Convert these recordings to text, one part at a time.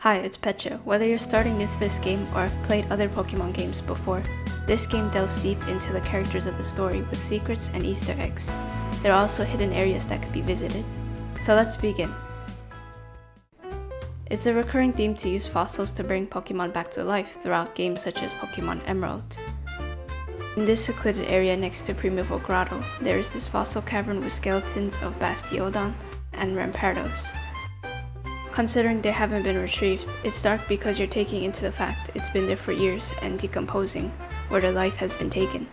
Hi, it's Pecha. Whether you're starting new to this game or have played other Pokemon games before, this game delves deep into the characters of the story with secrets and Easter eggs. There are also hidden areas that could be visited. So let's begin. It's a recurring theme to use fossils to bring Pokemon back to life throughout games such as Pokemon Emerald. In this secluded area next to Primeval Grotto, there is this fossil cavern with skeletons of Bastiodon and Rampardos. Considering they haven't been retrieved, it's dark because you're taking into the fact it's been there for years and decomposing, where their life has been taken.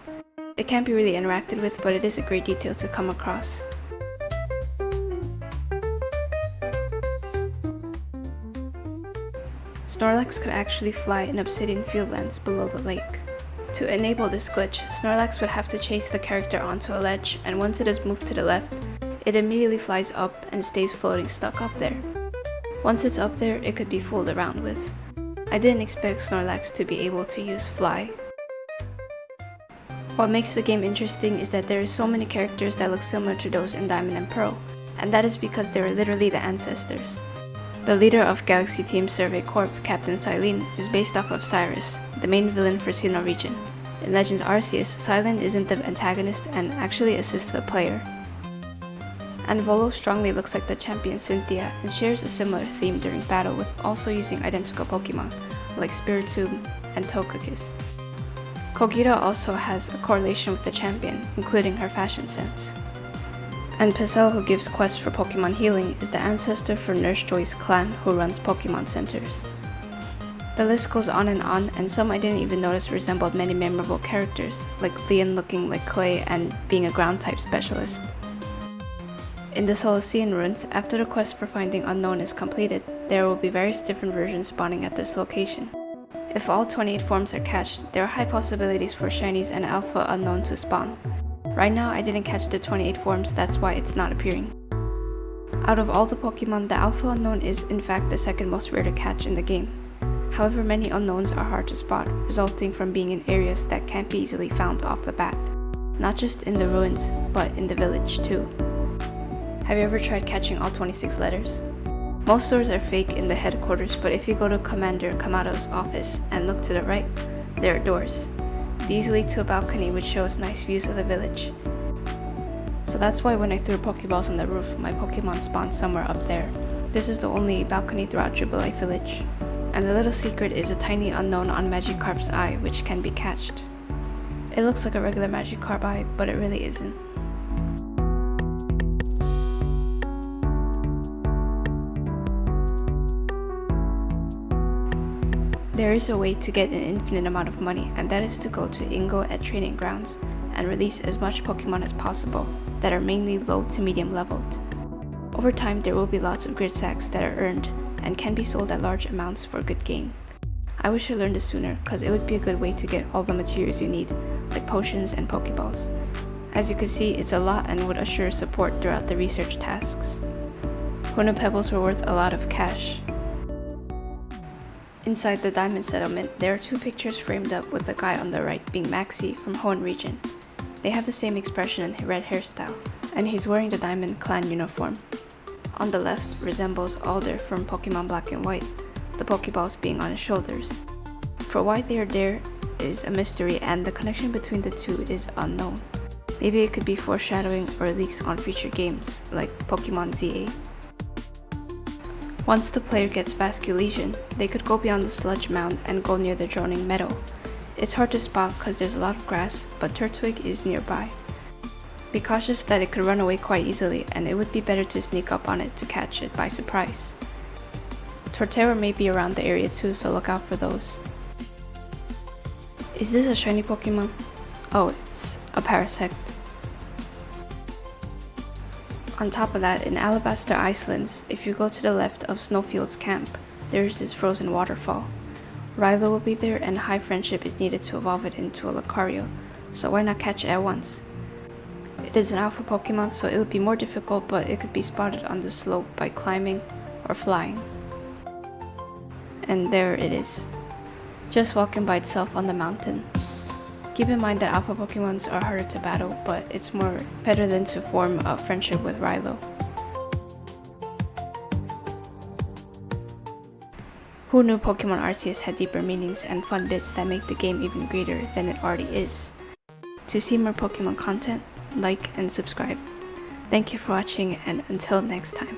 It can't be really interacted with, but it is a great detail to come across. Snorlax could actually fly in obsidian fieldlands below the lake. To enable this glitch, Snorlax would have to chase the character onto a ledge, and once it is moved to the left, it immediately flies up and stays floating stuck up there. Once it's up there, it could be fooled around with. I didn't expect Snorlax to be able to use Fly. What makes the game interesting is that there are so many characters that look similar to those in Diamond and Pearl, and that is because they are literally the ancestors. The leader of Galaxy Team Survey Corp, Captain Silene, is based off of Cyrus, the main villain for Sinnoh region. In Legends Arceus, Silene isn't the antagonist and actually assists the player. And Volo strongly looks like the champion Cynthia and shares a similar theme during battle with also using identical Pokemon like Spiritomb and Togekiss. Kogita also has a correlation with the champion, including her fashion sense. And Picel, who gives quests for Pokemon healing, is the ancestor for Nurse Joy's clan who runs Pokemon centers. The list goes on, and some I didn't even notice resembled many memorable characters, like Leon looking like Clay and being a ground type specialist. In the Solacean ruins, after the quest for finding Unown is completed, there will be various different versions spawning at this location. If all 28 forms are catched, there are high possibilities for shinies and alpha Unown to spawn. Right now I didn't catch the 28 forms, that's why it's not appearing. Out of all the Pokemon, the alpha Unown is in fact the second most rare to catch in the game. However, many Unowns are hard to spot, resulting from being in areas that can't be easily found off the bat. Not just in the ruins, but in the village too. Have you ever tried catching all 26 letters? Most doors are fake in the headquarters, but if you go to Commander Kamado's office and look to the right, there are doors. These lead to a balcony which shows nice views of the village. So that's why when I threw Pokeballs on the roof, my Pokemon spawned somewhere up there. This is the only balcony throughout Jubilee Village. And the little secret is a tiny Unown on Magikarp's eye which can be catched. It looks like a regular Magikarp eye, but it really isn't. There is a way to get an infinite amount of money, and that is to go to Ingo at training grounds and release as much Pokemon as possible that are mainly low to medium leveled. Over time there will be lots of grid sacks that are earned and can be sold at large amounts for good gain. I wish I learned this sooner, cause it would be a good way to get all the materials you need, like potions and Pokeballs. As you can see, it's a lot and would assure support throughout the research tasks. Hoenn Pebbles were worth a lot of cash. Inside the Diamond Settlement, there are two pictures framed up with the guy on the right being Maxie from Hoenn region. They have the same expression and red hairstyle, and he's wearing the Diamond Clan uniform. On the left resembles Alder from Pokemon Black and White, the Pokeballs being on his shoulders. For why they are there is a mystery, and the connection between the two is unknown. Maybe it could be foreshadowing or leaks on future games, like Pokemon ZA. Once the player gets Vasculesion, they could go beyond the sludge mound and go near the droning meadow. It's hard to spot cause there's a lot of grass, but Turtwig is nearby. Be cautious that it could run away quite easily, and it would be better to sneak up on it to catch it by surprise. Torterra may be around the area too, so look out for those. Is this a shiny Pokemon? Oh, it's a Parasect. On top of that, in Alabaster Icelands, if you go to the left of Snowfield's camp, there is this frozen waterfall. Rilo will be there, and high friendship is needed to evolve it into a Lucario, so why not catch it at once? It is an alpha Pokemon, so it would be more difficult, but it could be spotted on the slope by climbing or flying. And there it is, just walking by itself on the mountain. Keep in mind that alpha Pokemons are harder to battle, but it's more better than to form a friendship with Rilo. Who knew Pokemon Arceus had deeper meanings and fun bits that make the game even greater than it already is? To see more Pokemon content, like and subscribe. Thank you for watching, and until next time.